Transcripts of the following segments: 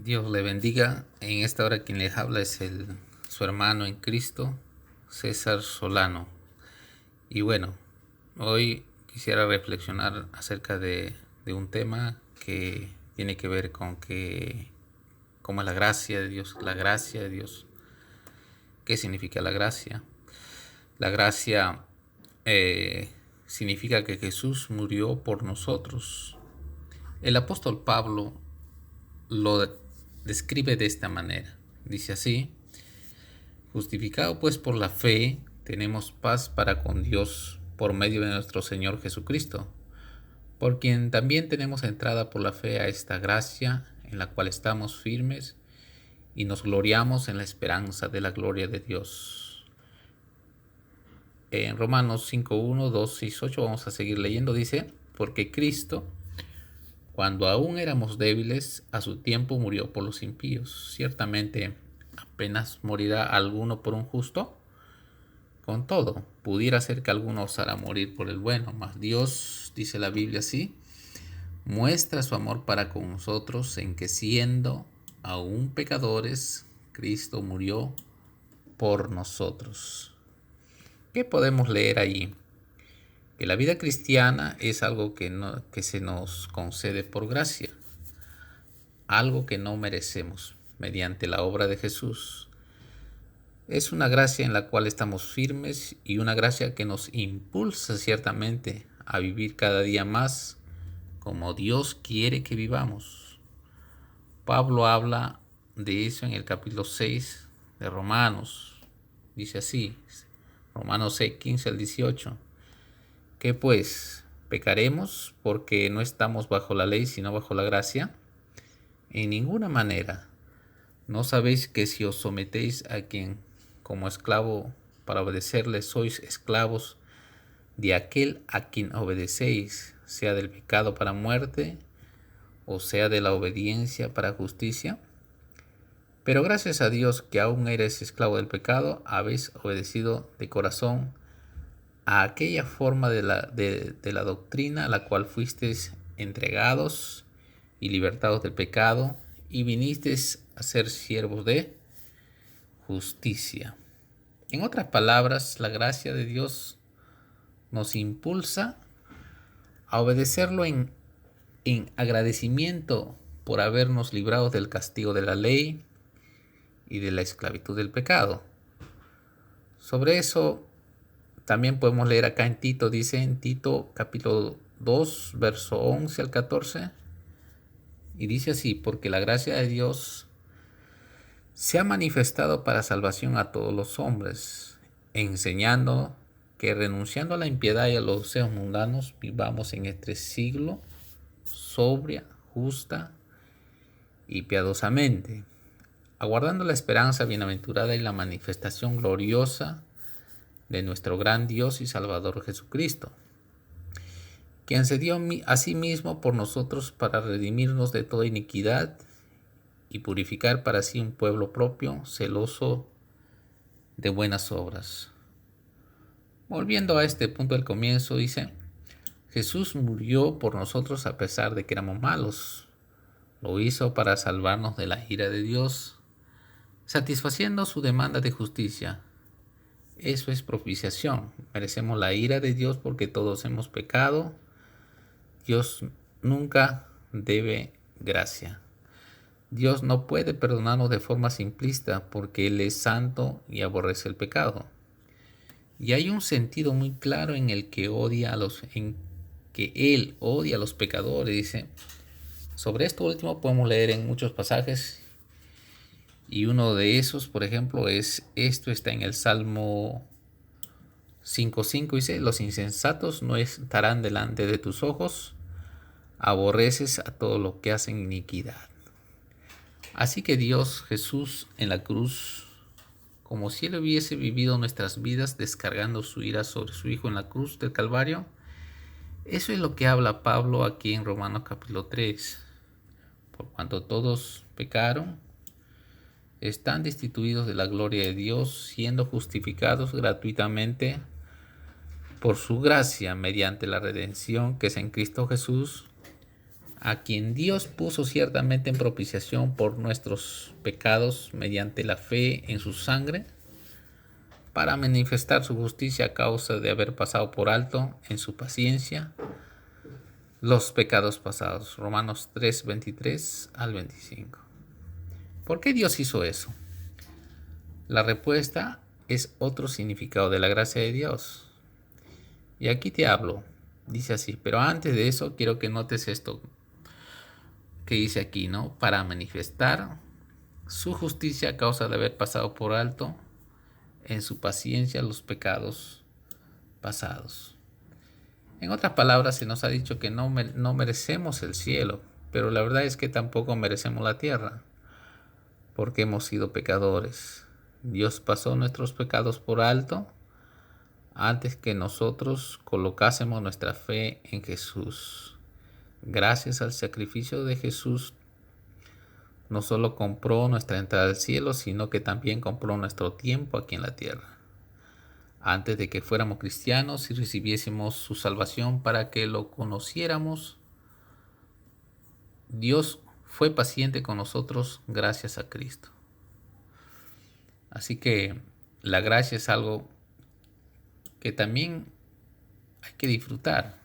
Dios le bendiga. En esta hora quien les habla es su hermano en Cristo, César Solano. Y bueno, hoy quisiera reflexionar acerca de un tema que tiene que ver con cómo es la gracia de Dios. La gracia de Dios. ¿Qué significa la gracia? La gracia significa que Jesús murió por nosotros. El apóstol Pablo lo describe de esta manera. Dice así: justificado pues por la fe, tenemos paz para con Dios por medio de nuestro Señor Jesucristo, por quien también tenemos entrada por la fe a esta gracia en la cual estamos firmes y nos gloriamos en la esperanza de la gloria de Dios. En Romanos 5:1, 2, 6, 8 vamos a seguir leyendo. Dice: porque Cristo, cuando aún éramos débiles, a su tiempo murió por los impíos. Ciertamente, apenas morirá alguno por un justo. Con todo, pudiera ser que alguno osara morir por el bueno, mas Dios, dice la Biblia así, muestra su amor para con nosotros en que, siendo aún pecadores, Cristo murió por nosotros. ¿Qué podemos leer allí? Que la vida cristiana es algo que se nos concede por gracia, algo que no merecemos mediante la obra de Jesús. Es una gracia en la cual estamos firmes y una gracia que nos impulsa ciertamente a vivir cada día más como Dios quiere que vivamos. Pablo habla de eso en el capítulo 6 de Romanos. Dice así, Romanos 6, 15 al 18. ¿Qué pues? ¿Pecaremos porque no estamos bajo la ley sino bajo la gracia? En ninguna manera. ¿No sabéis que si os sometéis a quien como esclavo para obedecerle sois esclavos de aquel a quien obedecéis, sea del pecado para muerte o sea de la obediencia para justicia? Pero gracias a Dios que aún eres esclavo del pecado, habéis obedecido de corazón a aquella forma de la doctrina a la cual fuisteis entregados y libertados del pecado, y vinisteis a ser siervos de justicia. En otras palabras, la gracia de Dios nos impulsa a obedecerlo en agradecimiento por habernos librado del castigo de la ley y de la esclavitud del pecado. Sobre eso también podemos leer acá en Tito. Dice en Tito capítulo 2, verso 11 al 14, y dice así: porque la gracia de Dios se ha manifestado para salvación a todos los hombres, enseñando que renunciando a la impiedad y a los deseos mundanos, vivamos en este siglo sobria, justa y piadosamente, aguardando la esperanza bienaventurada y la manifestación gloriosa de nuestro gran Dios y Salvador Jesucristo, quien se dio a sí mismo por nosotros para redimirnos de toda iniquidad y purificar para sí un pueblo propio, celoso de buenas obras. Volviendo a este punto del comienzo, dice: Jesús murió por nosotros a pesar de que éramos malos. Lo hizo para salvarnos de la ira de Dios, satisfaciendo su demanda de justicia. Eso es propiciación. Merecemos la ira de Dios porque todos hemos pecado. Dios nunca debe gracia. Dios no puede perdonarnos de forma simplista porque Él es santo y aborrece el pecado. Y hay un sentido muy claro en el que Él odia a los pecadores. Dice, sobre esto último podemos leer en muchos pasajes, y uno de esos, por ejemplo, esto está en el Salmo 5:5. Dice: los insensatos no estarán delante de tus ojos, aborreces a todo lo que hacen iniquidad. Así que Dios, Jesús en la cruz, como si Él hubiese vivido nuestras vidas descargando su ira sobre su Hijo en la cruz del Calvario, eso es lo que habla Pablo aquí en Romanos capítulo 3. Por cuanto todos pecaron, están destituidos de la gloria de Dios, siendo justificados gratuitamente por su gracia mediante la redención que es en Cristo Jesús, a quien Dios puso ciertamente en propiciación por nuestros pecados mediante la fe en su sangre, para manifestar su justicia a causa de haber pasado por alto en su paciencia los pecados pasados. Romanos 3, 23 al 25. ¿Por qué Dios hizo eso? La respuesta es otro significado de la gracia de Dios. Y aquí te hablo. Dice así, pero antes de eso quiero que notes esto que dice aquí, ¿no? Para manifestar su justicia a causa de haber pasado por alto en su paciencia los pecados pasados. En otras palabras, se nos ha dicho que no merecemos el cielo, pero la verdad es que tampoco merecemos la tierra, porque hemos sido pecadores. Dios pasó nuestros pecados por alto antes que nosotros colocásemos nuestra fe en Jesús. Gracias al sacrificio de Jesús, no solo compró nuestra entrada al cielo, sino que también compró nuestro tiempo aquí en la tierra. Antes de que fuéramos cristianos y recibiésemos su salvación para que lo conociéramos, Dios fue paciente con nosotros gracias a Cristo. Así que la gracia es algo que también hay que disfrutar.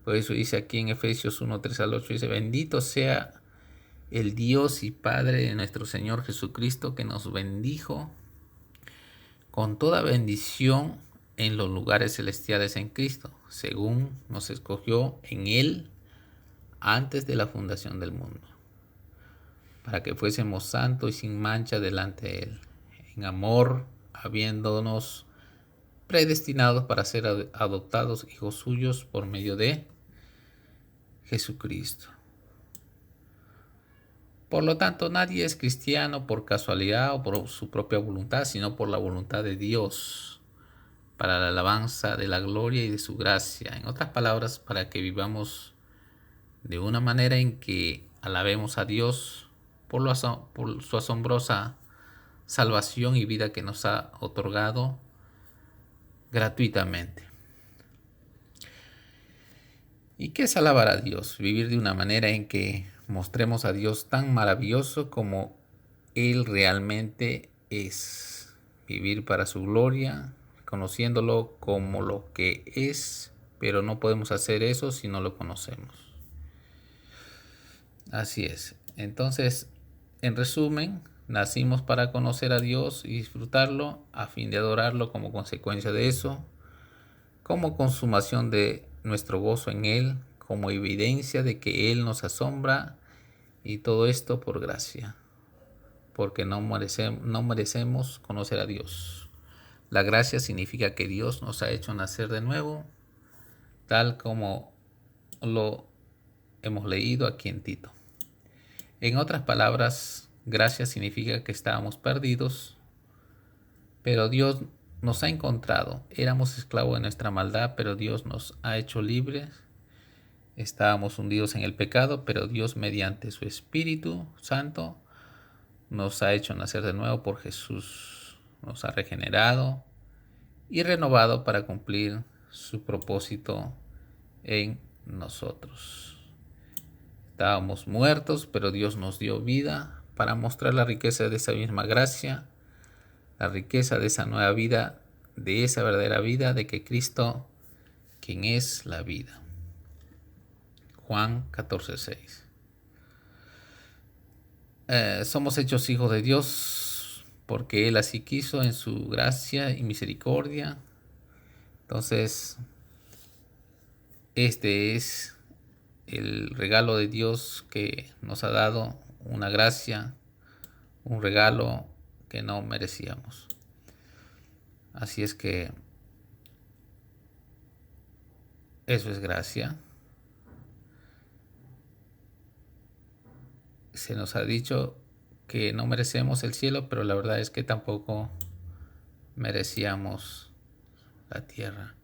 Por eso dice aquí en Efesios 1, 3 al 8, dice, bendito sea el Dios y Padre de nuestro Señor Jesucristo, que nos bendijo con toda bendición en los lugares celestiales en Cristo, según nos escogió en Él antes de la fundación del mundo, para que fuésemos santos y sin mancha delante de Él, en amor, habiéndonos predestinados para ser adoptados hijos suyos por medio de Jesucristo. Por lo tanto, nadie es cristiano por casualidad o por su propia voluntad, sino por la voluntad de Dios, para la alabanza de la gloria y de su gracia. En otras palabras, para que vivamos de una manera en que alabemos a Dios por su asombrosa salvación y vida que nos ha otorgado gratuitamente. ¿Y qué es alabar a Dios? Vivir de una manera en que mostremos a Dios tan maravilloso como Él realmente es. Vivir para su gloria, conociéndolo como lo que es, pero no podemos hacer eso si no lo conocemos. Así es. Entonces, en resumen, nacimos para conocer a Dios y disfrutarlo a fin de adorarlo como consecuencia de eso, como consumación de nuestro gozo en Él, como evidencia de que Él nos asombra, y todo esto por gracia, porque no merecemos conocer a Dios. La gracia significa que Dios nos ha hecho nacer de nuevo, tal como lo hemos leído aquí en Tito. En otras palabras, gracia significa que estábamos perdidos, pero Dios nos ha encontrado. Éramos esclavos de nuestra maldad, pero Dios nos ha hecho libres. Estábamos hundidos en el pecado, pero Dios, mediante su Espíritu Santo, nos ha hecho nacer de nuevo por Jesús. Nos ha regenerado y renovado para cumplir su propósito en nosotros. Estábamos muertos, pero Dios nos dio vida para mostrar la riqueza de esa misma gracia, la riqueza de esa nueva vida, de esa verdadera vida, de que Cristo, quien es la vida. Juan 14:6. Somos hechos hijos de Dios porque Él así quiso en su gracia y misericordia. Entonces, este es el regalo de Dios que nos ha dado, una gracia, un regalo que no merecíamos. Así es que eso es gracia. Se nos ha dicho que no merecemos el cielo, pero la verdad es que tampoco merecíamos la tierra.